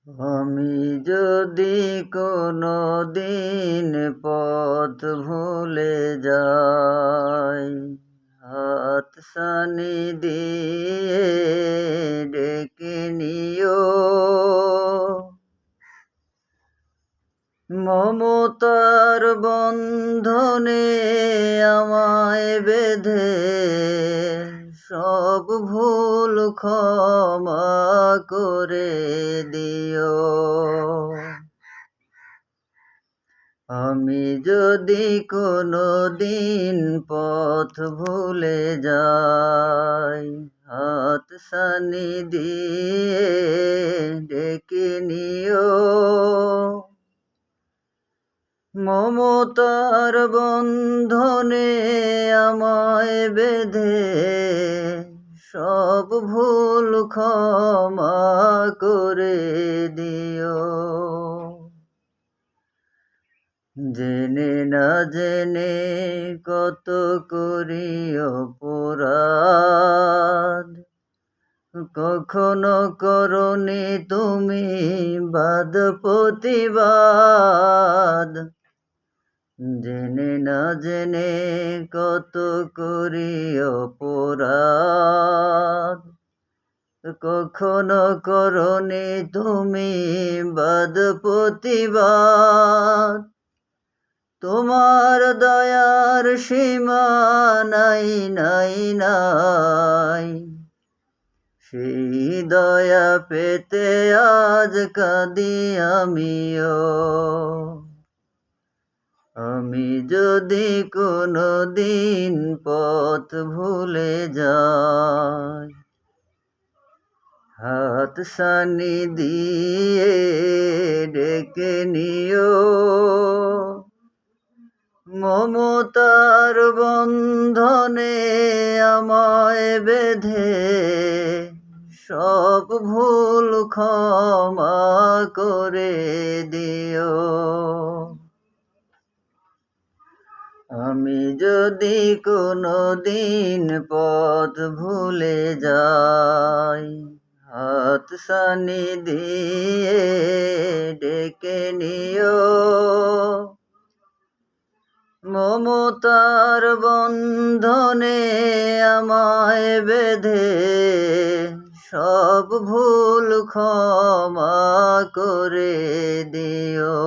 আমি যদি কোনো দিন পথ ভুলে যাই, হাতছানি দিয়ে ডেকে নিও। মমতার বন্ধনে আমায় বেঁধে সব ভুল ক্ষমা করে দিও। আমি যদি কোনো দিন পথ ভুলে যাই, হাতছানি দিয়ে ডেকে নিও। মমতার বন্ধনে আমায় বেঁধে সব ভুল ক্ষমা করে দিও। জেনে না জেনে কত করি অপরাধ, কখনো করনি তুমি বাদ প্রতিবাদ। জেনে না জেনে কত করি অপরাধ, কখনো করনি তুমি বাদ প্রতিবাদ। তোমার দয়ার সীমা নাই নাই নাই, সেই দয়া পেতে আজ কাঁদি আমিও। আমি যদি কোনো দিন পথ ভুলে যাই, হাতছানি দিয়ে ডেকে নিও। মমতার বন্ধনে আমায় বেঁধে সব ভুল ক্ষমা করে দিও। আমি যদি কোনো দিন পথ ভুলে যাই, হাতছানি দিয়ে ডেকে নিও। মমতার বন্ধনে আমায় বেঁধে সব ভুল ক্ষমা করে দিও।